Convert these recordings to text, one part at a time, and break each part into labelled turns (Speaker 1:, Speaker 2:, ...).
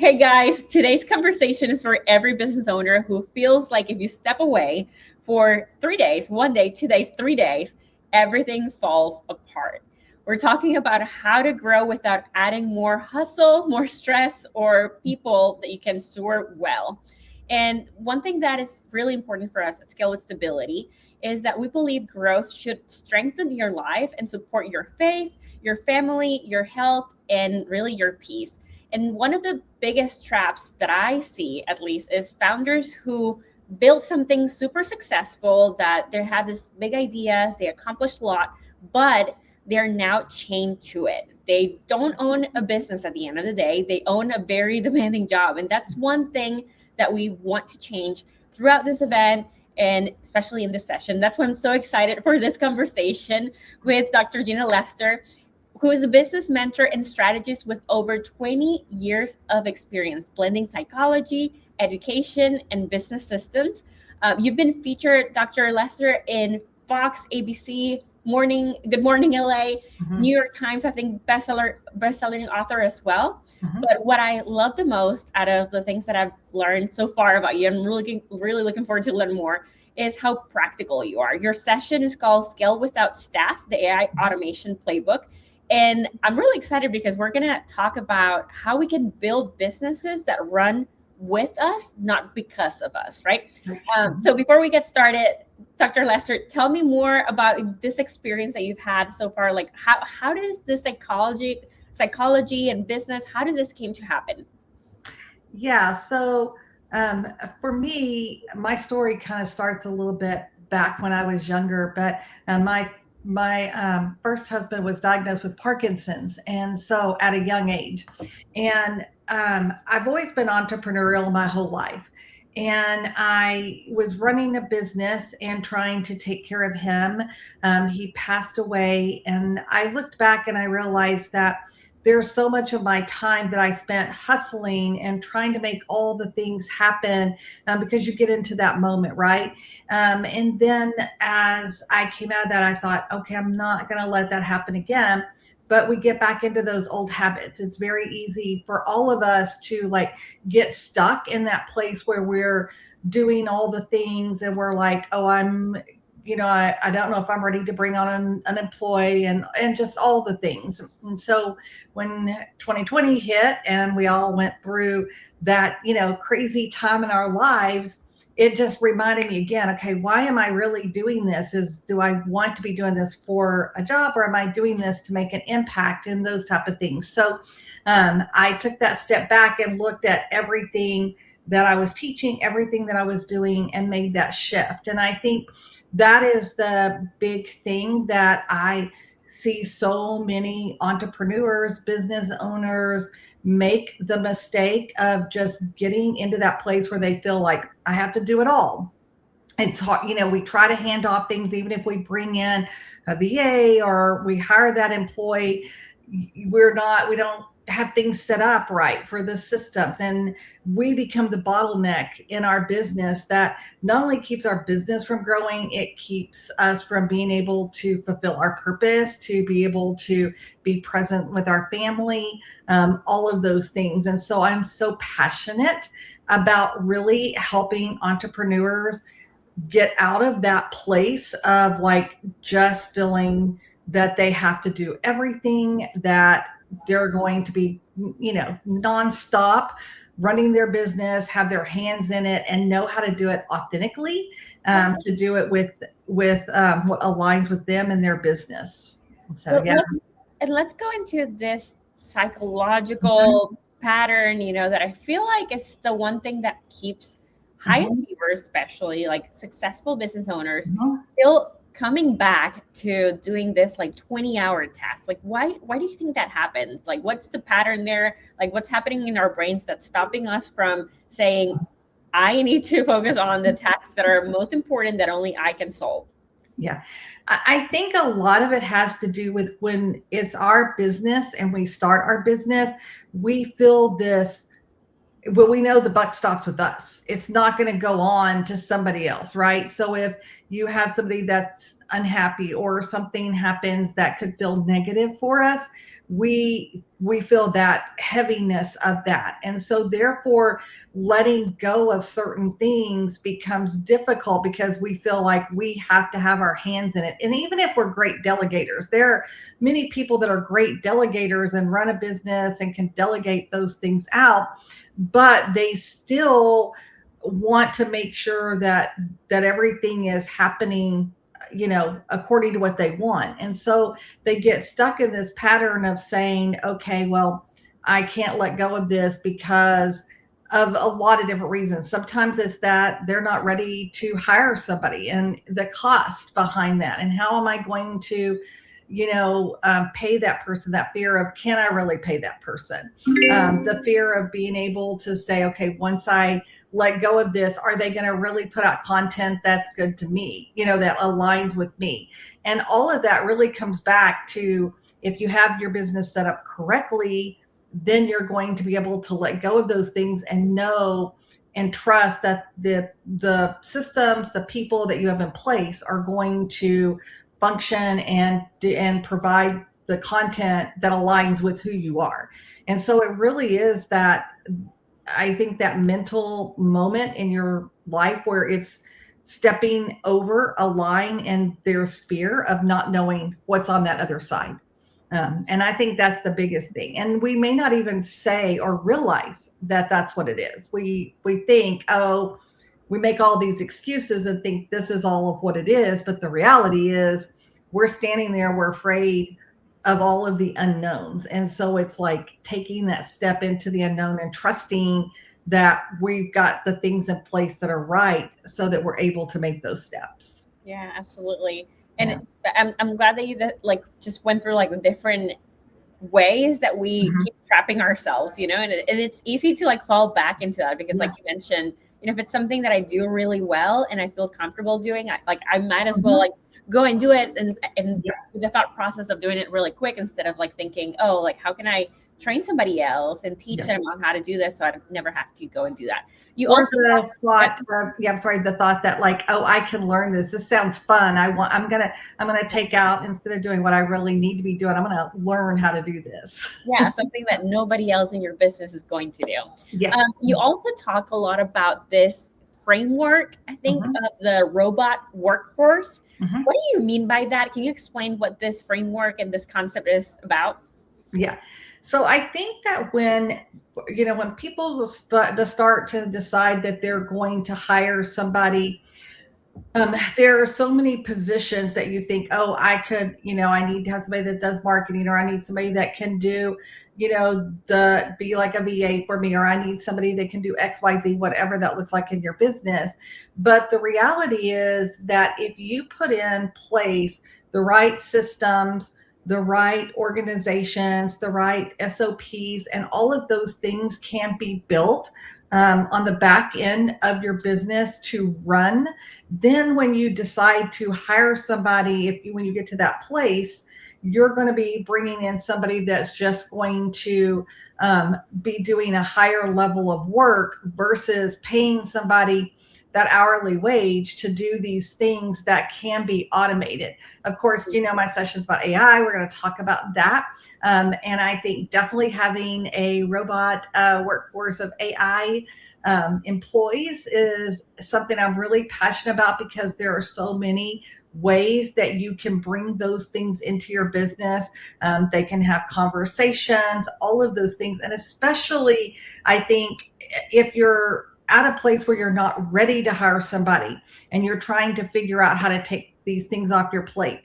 Speaker 1: Hey guys, today's conversation is for every business owner who feels like if you step away for 3 days, 1 day, 2 days, 3 days, everything falls apart. We're talking about how to grow without adding more hustle, more stress, or people that you can steward well. And one thing that is really important for us at Scale with Stability is that we believe growth should strengthen your life and support your faith, your family, your health, and really your peace. And one of the biggest traps that I see, at least, is founders who build something super successful, that they have this big ideas, they accomplished a lot, but they're now chained to it. They don't own a business at the end of the day. They own a very demanding job. And that's one thing that we want to change throughout this event, and especially in this session. That's why I'm so excited for this conversation with Dr. Gena Lester, who is a business mentor and strategist with over 20 years of experience blending psychology, education, and business systems. You've been featured, Dr. Lester, in Fox, ABC, Good Morning LA, New York Times, I think best-selling author as well. But what I love the most out of the things that I've learned so far about you, I'm really looking forward to learn more, is how practical you are. Your session is called Scale Without Staff, the AI Automation Playbook. And I'm really excited because we're going to talk about how we can build businesses that run with us, not because of us, right? So before we get started, Dr. Lester, tell me more about this experience that you've had so far. Like how does this psychology and business, how did this came to happen?
Speaker 2: Yeah, so for me, my story kind of starts a little bit back when I was younger, but my first husband was diagnosed with Parkinson's, and so at a young age. And I've always been entrepreneurial my whole life. And I was running a business and trying to take care of him. He passed away, and I looked back and I realized that there's so much of my time that I spent hustling and trying to make all the things happen, because you get into that moment, right? And then as I came out of that, I thought, okay, I'm not going to let that happen again. But we get back into those old habits. It's very easy for all of us to like get stuck in that place where we're doing all the things and we're like, oh, I don't know if I'm ready to bring on an employee and just all the things. And so when 2020 hit and we all went through that, crazy time in our lives, it just reminded me again, okay, why am I really doing this? Do I want to be doing this for a job, or am I doing this to make an impact, and those type of things? So I took that step back and looked at everything that I was teaching, everything that I was doing, and made that shift. And I think that is the big thing that I see so many entrepreneurs, business owners make the mistake of just getting into that place where they feel like I have to do it all. It's hard, we try to hand off things, even if we bring in a VA or we hire that employee, we don't have things set up right for the systems, and we become the bottleneck in our business that not only keeps our business from growing, it keeps us from being able to fulfill our purpose, to be able to be present with our family, all of those things. And so I'm so passionate about really helping entrepreneurs get out of that place of like just feeling that they have to do everything, that they're going to be, nonstop running their business, have their hands in it, and know how to do it authentically, to do it with what aligns with them and their business. So yeah.
Speaker 1: Let's go into this psychological pattern, that I feel like is the one thing that keeps high achievers, especially like successful business owners, still coming back to doing this like 20-hour task. Like why do you think that happens? Like what's the pattern there? Like what's happening in our brains that's stopping us from saying, I need to focus on the tasks that are most important that only I can solve?
Speaker 2: Yeah, I think a lot of it has to do with when it's our business and we start our business, we feel this. Well, we know the buck stops with us. It's not going to go on to somebody else, right? So if you have somebody that's unhappy or something happens that could feel negative for us, we feel that heaviness of that. And so therefore letting go of certain things becomes difficult because we feel like we have to have our hands in it. And even if we're great delegators, there are many people that are great delegators and run a business and can delegate those things out, but they still want to make sure that everything is happening, according to what they want. And so they get stuck in this pattern of saying, okay, well, I can't let go of this because of a lot of different reasons. Sometimes it's that they're not ready to hire somebody and the cost behind that. And how am I going to, pay that person? That fear of, can I really pay that person? The fear of being able to say, okay, once I let go of this, are they going to really put out content that's good to me, that aligns with me? And all of that really comes back to, if you have your business set up correctly, then you're going to be able to let go of those things and know and trust that the systems, the people that you have in place are going to function and provide the content that aligns with who you are. And so it really is that, I think, that mental moment in your life where it's stepping over a line and there's fear of not knowing what's on that other side. And I think that's the biggest thing. And we may not even say or realize that that's what it is. We think, oh, we make all these excuses and think this is all of what it is. But the reality is we're standing there, we're afraid of all of the unknowns. And so it's like taking that step into the unknown and trusting that we've got the things in place that are right so that we're able to make those steps.
Speaker 1: Yeah, absolutely. And I'm glad that you just went through like the different ways that we keep trapping ourselves, and it's easy to like fall back into that because like you mentioned, if it's something that I do really well and I feel comfortable doing, I might as well like go and do it and the thought process of doing it really quick instead of like thinking, oh, like how can I train somebody else and teach them on how to do this so I never have to go and do that. You
Speaker 2: or
Speaker 1: also
Speaker 2: the thought, the thought that like, oh, I can learn this. This sounds fun. I'm gonna take out, instead of doing what I really need to be doing, I'm gonna learn how to do this.
Speaker 1: Yeah, something that nobody else in your business is going to do.
Speaker 2: Yeah.
Speaker 1: You also talk a lot about this framework, I think, of the robot workforce. What do you mean by that? Can you explain what this framework and this concept is about?
Speaker 2: Yeah. So I think that when people will start to decide that they're going to hire somebody, there are so many positions that you think, oh, I could, I need to have somebody that does marketing, or I need somebody that can do, be like a VA for me, or I need somebody that can do XYZ, whatever that looks like in your business. But the reality is that if you put in place the right systems, the right organizations, the right SOPs, and all of those things can be built on the back end of your business to run. Then when you decide to hire somebody, when you get to that place, you're going to be bringing in somebody that's just going to be doing a higher level of work versus paying somebody that hourly wage to do these things that can be automated. Of course, my session's about AI. We're going to talk about that. And I think definitely having a robot workforce of AI employees is something I'm really passionate about, because there are so many ways that you can bring those things into your business. They can have conversations, all of those things. And especially, I think, if you're at a place where you're not ready to hire somebody and you're trying to figure out how to take these things off your plate,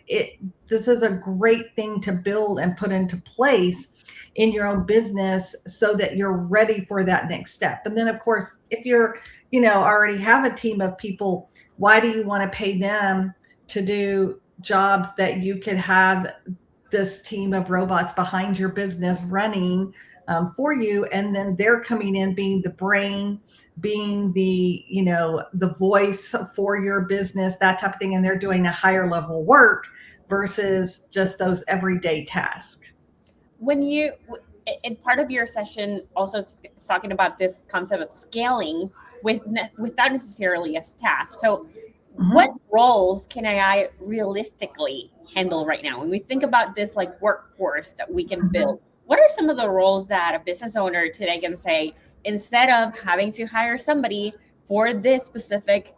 Speaker 2: this is a great thing to build and put into place in your own business so that you're ready for that next step. And then, of course, if you're, already have a team of people, why do you want to pay them to do jobs that you could have this team of robots behind your business running for you? And then they're coming in being the brain, being the voice for your business, that type of thing. And they're doing a higher level work versus just those everyday tasks.
Speaker 1: When you, in part of your session, also is talking about this concept of scaling without necessarily a staff. So what
Speaker 2: Mhm.
Speaker 1: roles can AI realistically handle right now? When we think about this like workforce that we can
Speaker 2: Mhm.
Speaker 1: build, what are some of the roles that a business owner today can say, instead of having to hire somebody for this specific,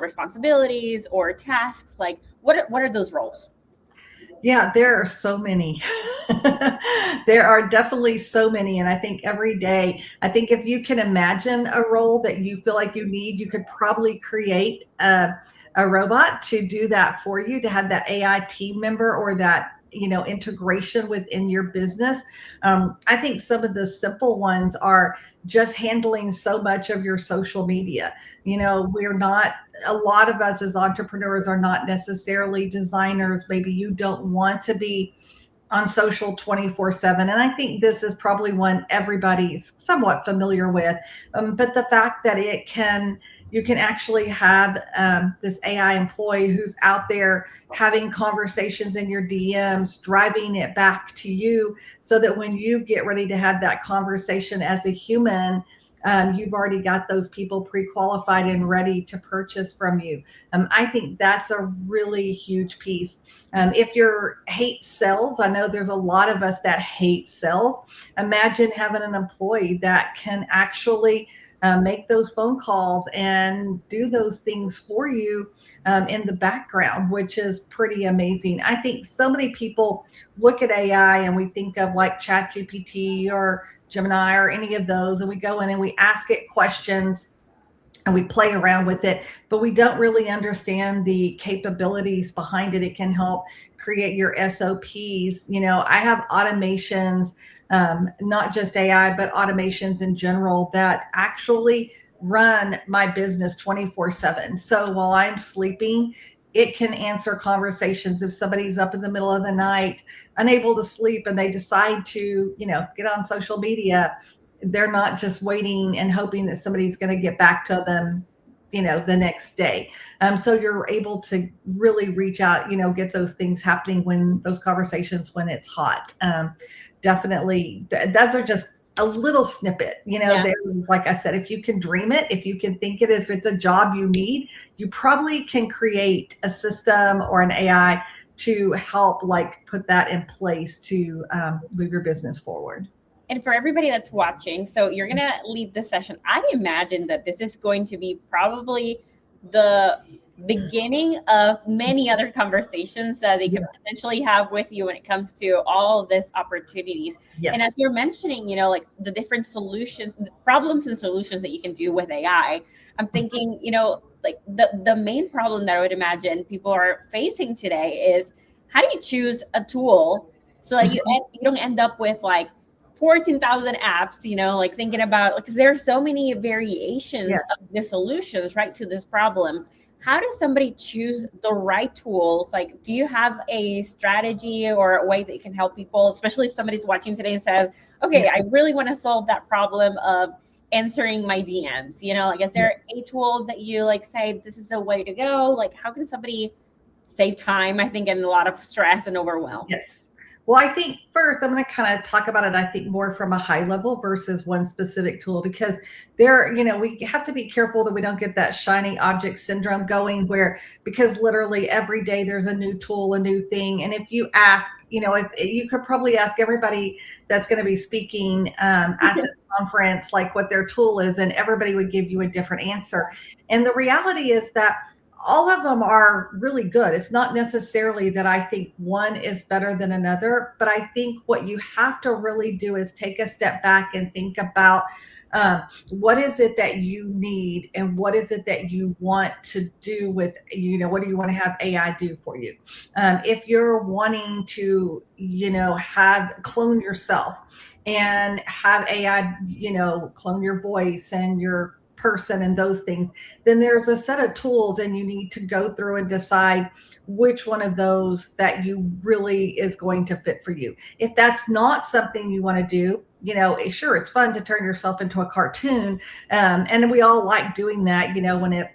Speaker 1: responsibilities or tasks, like what are those roles?
Speaker 2: Yeah, there are so many. There are definitely so many. And I think every day, I think if you can imagine a role that you feel like you need, you could probably create a robot to do that for you, to have that AI team member or that integration within your business. I think some of the simple ones are just handling so much of your social media. We're not, a lot of us as entrepreneurs are not necessarily designers. Maybe you don't want to be on social 24/7. And I think this is probably one everybody's somewhat familiar with. But the fact that you can actually have this AI employee who's out there having conversations in your DMs, driving it back to you so that when you get ready to have that conversation as a human, you've already got those people pre-qualified and ready to purchase from you. I think that's a really huge piece. If you're hate sales, I know there's a lot of us that hate sales. Imagine having an employee that can actually make those phone calls and do those things for you in the background, which is pretty amazing. I think so many people look at AI and we think of like ChatGPT or Gemini or any of those, and we go in and we ask it questions and we play around with it, but we don't really understand the capabilities behind it. It can help create your SOPs. I have automations, not just AI, but automations in general that actually run my business 24/7. So while I'm sleeping, it can answer conversations if somebody's up in the middle of the night, unable to sleep, and they decide to, get on social media. They're not just waiting and hoping that somebody's going to get back to them the next day. So you're able to really reach out, get those things happening, when those conversations, when it's hot. Definitely, those are just a little snippet.
Speaker 1: Yeah.
Speaker 2: There's, like I said, if you can dream it, if you can think it, if it's a job you need, you probably can create a system or an AI to help like put that in place to move your business forward.
Speaker 1: And for everybody that's watching, so you're going to leave the session. I imagine that this is going to be probably the beginning of many other conversations that they
Speaker 2: Yeah.
Speaker 1: could potentially have with you when it comes to all of these opportunities. And as
Speaker 2: Yes.
Speaker 1: you're mentioning, like the different solutions, the problems and solutions that you can do with AI, I'm thinking, like the main problem that I would imagine people are facing today is, how do you choose a tool so that
Speaker 2: Mhm.
Speaker 1: you don't end up with like 14,000 apps, like thinking about, because there are so many variations
Speaker 2: Yes.
Speaker 1: of the solutions, right, to these problems. How does somebody choose the right tools? Like, do you have a strategy or a way that you can help people, especially if somebody's watching today and says,
Speaker 2: Yeah.
Speaker 1: okay, I really want to solve that problem of answering my DMs, like, is
Speaker 2: Yeah.
Speaker 1: there a tool that you like say, this is the way to go? Like, how can somebody save time, I think, and a lot of stress and overwhelm?
Speaker 2: Yes. Well, I think first I'm going to kind of talk about it, I think, more from a high level versus one specific tool, because we have to be careful that we don't get that shiny object syndrome going where, because literally every day there's a new tool, a new thing. And if you ask, if you could probably ask everybody that's going to be speaking at this conference, like what their tool is, and everybody would give you a different answer. And the reality is that all of them are really good. It's not necessarily that I think one is better than another, but I think what you have to really do is take a step back and think about what is it that you need and what is it that you want to do with, what do you want to have AI do for you? If you're wanting to, have clone yourself and have AI, clone your voice and your person and those things, then there's a set of tools and you need to go through and decide which one of those that you really is going to fit for you. If that's not something you want to do, sure, it's fun to turn yourself into a cartoon, and we all like doing that,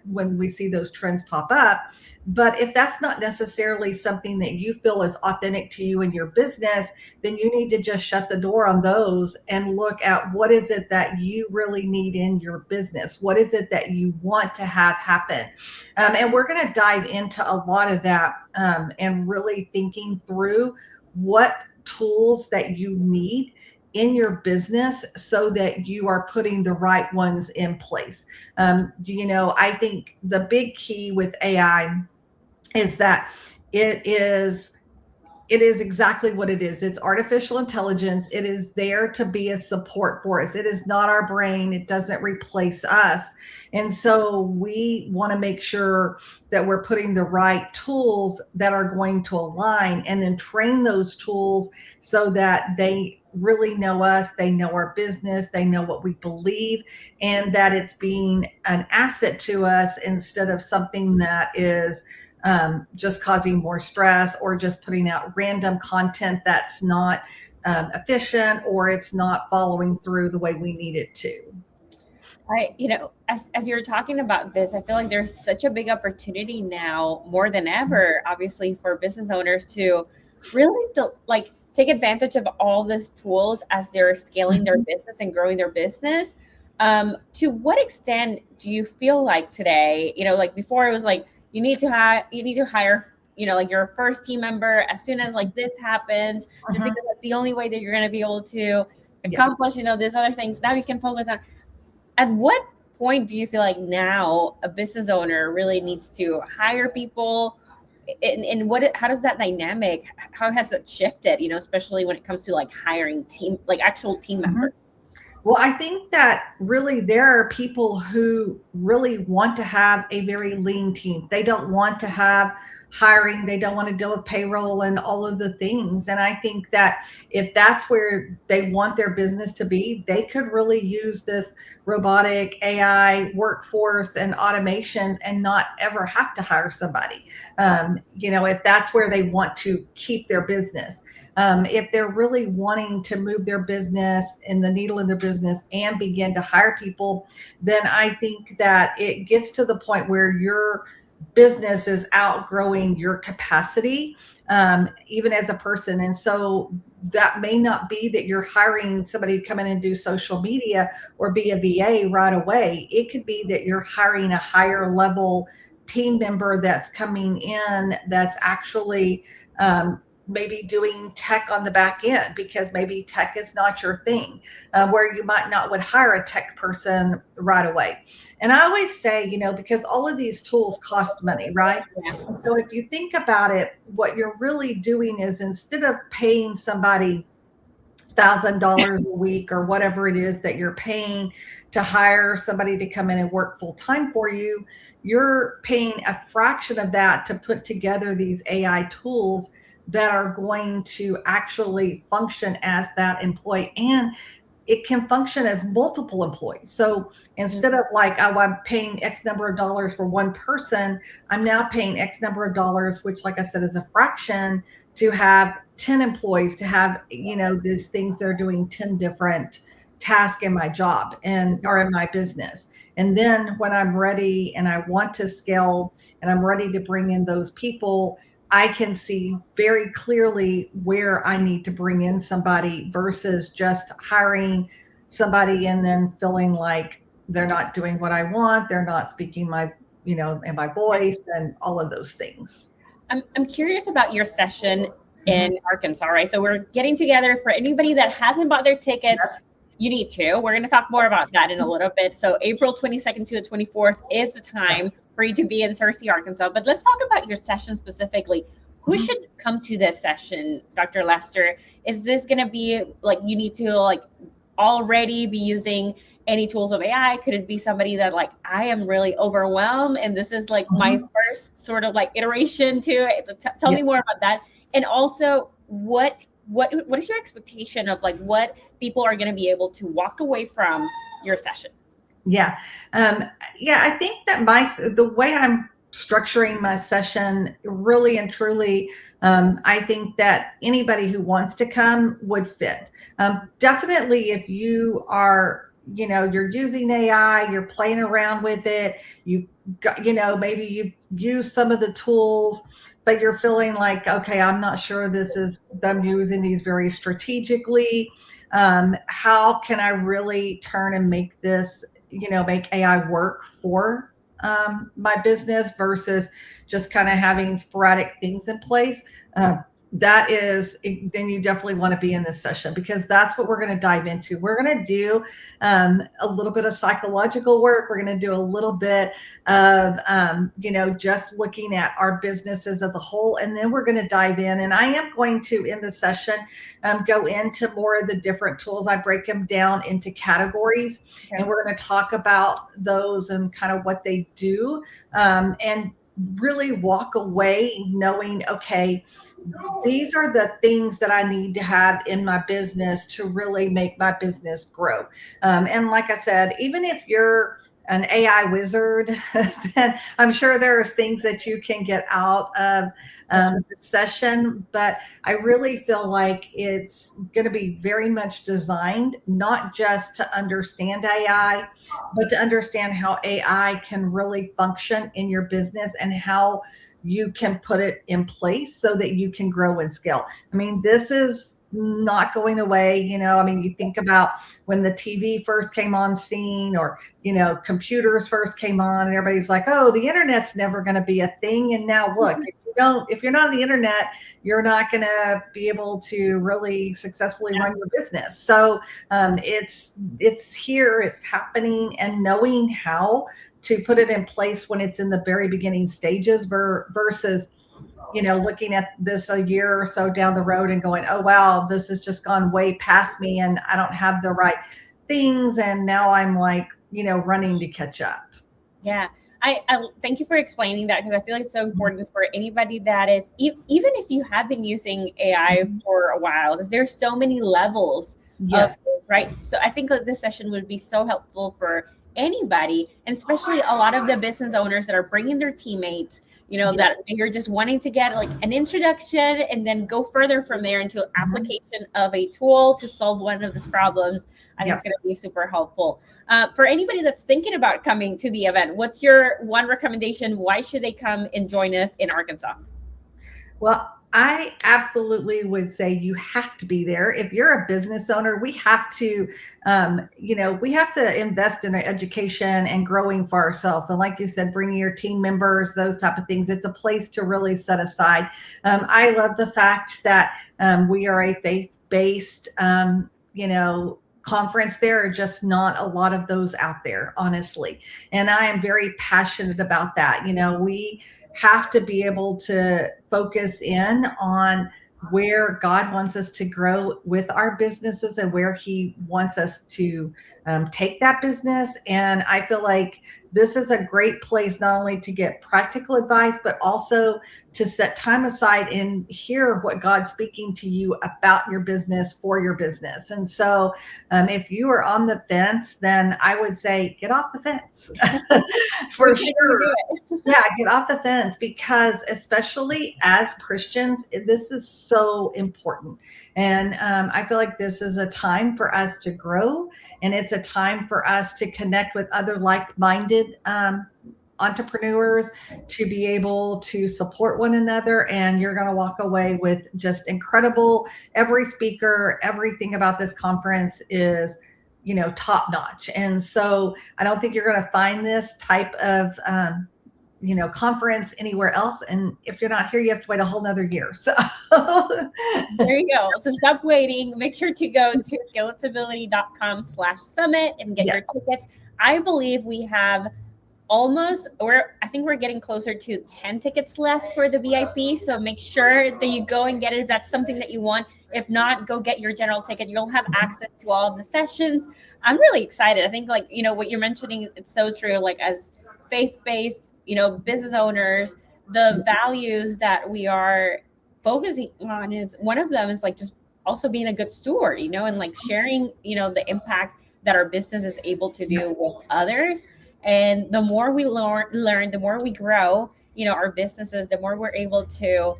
Speaker 2: when we see those trends pop up. But if that's not necessarily something that you feel is authentic to you in your business, then you need to just shut the door on those and look at what is it that you really need in your business? What is it that you want to have happen? And we're going to dive into a lot of that, and really thinking through what tools that you need in your business so that you are putting the right ones in place. I think the big key with AI is that it is it is exactly what it is. It's artificial intelligence. It is there to be a support for us. It is not our brain. It doesn't replace us. And so we want to make sure that we're putting the right tools that are going to align, and then train those tools so that they really know us, they know our business, they know what we believe, and that it's being an asset to us instead of something that is just causing more stress, or just putting out random content that's not efficient, or it's not following through the way we need it to.
Speaker 1: As you're talking about this, I feel like there's such a big opportunity now, more than ever, obviously, for business owners to really like take advantage of all these tools as they're scaling their business and growing their business. To what extent do you feel like today, like before it was like, you need to hire, like your first team member as soon as like this happens, just because that's the only way that you're going to be able to accomplish, these other things. Now you can focus on, at what point do you feel like now a business owner really needs to hire people? And how does that dynamic, how has that shifted, especially when it comes to like hiring team, like actual team members?
Speaker 2: Well, I think that really there are people who really want to have a very lean team. They don't want to have hiring, they don't want to deal with payroll and all of the things. And I think that if that's where they want their business to be, they could really use this robotic AI workforce and automations and not ever have to hire somebody. If that's where they want to keep their business. If they're really wanting to move their business and the needle in their business and begin to hire people, then I think that it gets to the point where your business is outgrowing your capacity, even as a person. And so that may not be that you're hiring somebody to come in and do social media or be a VA right away. It could be that you're hiring a higher level team member that's coming in, that's actually maybe doing tech on the back end, because maybe tech is not your thing, where you might not would hire a tech person right away. And I always say, because all of these tools cost money, right?
Speaker 1: Yeah.
Speaker 2: So if you think about it, what you're really doing is, instead of paying somebody $1,000 a week or whatever it is that you're paying to hire somebody to come in and work full time for you, you're paying a fraction of that to put together these AI tools that are going to actually function as that employee. And it can function as multiple employees. So instead of like, oh, I'm paying X number of dollars for one person, I'm now paying X number of dollars, which, like I said, is a fraction, to have 10 employees, to have, these things that are doing 10 different tasks in my job or in my business. And then when I'm ready and I want to scale and I'm ready to bring in those people, I can see very clearly where I need to bring in somebody, versus just hiring somebody and then feeling like they're not doing what I want. They're not speaking my, in my voice, and all of those things.
Speaker 1: I'm curious about your session in Arkansas, right? So we're getting together. For anybody that hasn't bought their tickets, you need to. We're going to talk more about that in a little bit. So April 22nd to the 24th is the time for you to be in Searcy, Arkansas. But let's talk about your session specifically. Who should come to this session, Dr. Lester? Is this going to be like, you need to like already be using any tools of AI? Could it be somebody that like, I am really overwhelmed and this is like my first sort of like iteration to it? Tell me more about that. And also, what is your expectation of like what people are going to be able to walk away from your session?
Speaker 2: I think that the way I'm structuring my session really and truly. I think that anybody who wants to come would fit. Definitely, if you are, you're using AI, you're playing around with it, you got, maybe you use some of the tools, but you're feeling like, okay, I'm not sure I'm using these very strategically. How can I really turn and make this, make AI work for my business versus just kind of having sporadic things in place? Then you definitely want to be in this session, because that's what we're going to dive into. We're going to do a little bit of psychological work. We're going to do a little bit of, just looking at our businesses as a whole. And then we're going to dive in. And I am going to, in the session, go into more of the different tools. I break them down into categories, and we're going to talk about those and kind of what they do, and really walk away knowing, okay, these are the things that I need to have in my business to really make my business grow. And like I said, even if you're an AI wizard, then I'm sure there's things that you can get out of the session. But I really feel like it's going to be very much designed not just to understand AI, but to understand how AI can really function in your business and how you can put it in place so that you can grow and scale. I mean, this is not going away. You think about when the TV first came on scene, or, computers first came on, and everybody's like, oh, the internet's never going to be a thing. And now look, if you're not on the internet, you're not going to be able to really successfully run your business. So it's here, it's happening, and knowing how to put it in place when it's in the very beginning stages versus, looking at this a year or so down the road and going, oh, wow, this has just gone way past me and I don't have the right things. And now I'm like, running to catch up.
Speaker 1: Yeah. I thank you for explaining that, because I feel like it's so important for anybody that is, even if you have been using AI for a while, because there's so many levels
Speaker 2: Yes.
Speaker 1: of this, right? So I think that this session would be so helpful for anybody, and especially a lot of the business owners that are bringing their teammates,
Speaker 2: Yes.
Speaker 1: that you're just wanting to get like an introduction and then go further from there into application of a tool to solve one of these problems. I think it's going to be super helpful. For anybody that's thinking about coming to the event, what's your one recommendation? Why should they come and join us in Arkansas?
Speaker 2: Well, I absolutely would say you have to be there. If you're a business owner, we have to, we have to invest in education and growing for ourselves. And like you said, bringing your team members, those type of things. It's a place to really set aside. I love the fact that we are a faith-based, conference. There are just not a lot of those out there, honestly. And I am very passionate about that. We have to be able to focus in on where God wants us to grow with our businesses and where He wants us to take that business. And I feel like this is a great place not only to get practical advice, but also to set time aside and hear what God's speaking to you about your business, for your business. And so if you are on the fence, then I would say get off the fence for sure. Yeah, get off the fence, because especially as Christians, this is so important. And I feel like this is a time for us to grow, and it's a time for us to connect with other like-minded entrepreneurs, to be able to support one another. And you're going to walk away with just incredible. Every speaker, everything about this conference is top notch. And so I don't think you're going to find this type of conference anywhere else. And if you're not here, you have to wait a whole nother year. So
Speaker 1: there you go. So stop waiting. Make sure to go to scalability.com/summit and get your tickets. I believe we have I think we're getting closer to 10 tickets left for the VIP. So make sure that you go and get it if that's something that you want. If not, go get your general ticket. You'll have access to all of the sessions. I'm really excited. I think what you're mentioning, it's so true. Like as faith-based, business owners, the values that we are focusing on is one of them is like just also being a good steward, and like sharing, the impact that our business is able to do with others. And the more we learn, the more we grow. our businesses, the more we're able to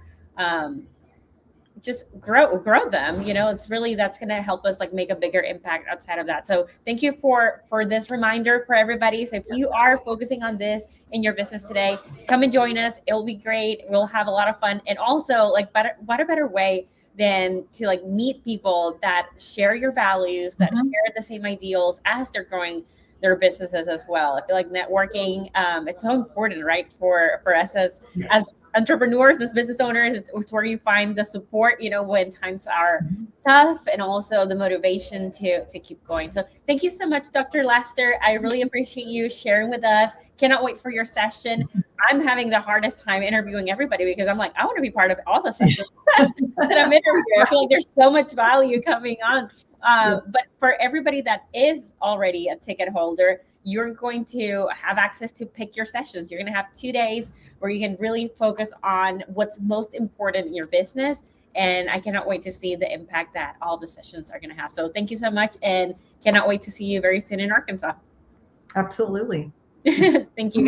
Speaker 1: just grow them. It's really, that's going to help us like make a bigger impact outside of that. So thank you for this reminder for everybody. So if you are focusing on this in your business today, come and join us. It'll be great. We'll have a lot of fun. And also, like, what a better way than to like meet people that share your values, that share the same ideals as they're growing their businesses as well. I feel like networking, it's so important, right? For us as entrepreneurs, as business owners, it's where you find the support, when times are tough, and also the motivation to keep going. So thank you so much, Dr. Lester. I really appreciate you sharing with us. Cannot wait for your session. I'm having the hardest time interviewing everybody because I'm like, I want to be part of all the sessions that I'm interviewing. I feel like there's so much value coming on. But for everybody that is already a ticket holder, you're going to have access to pick your sessions. You're going to have 2 days where you can really focus on what's most important in your business. And I cannot wait to see the impact that all the sessions are going to have. So thank you so much, and cannot wait to see you very soon in Arkansas.
Speaker 2: Absolutely.
Speaker 1: Thank you.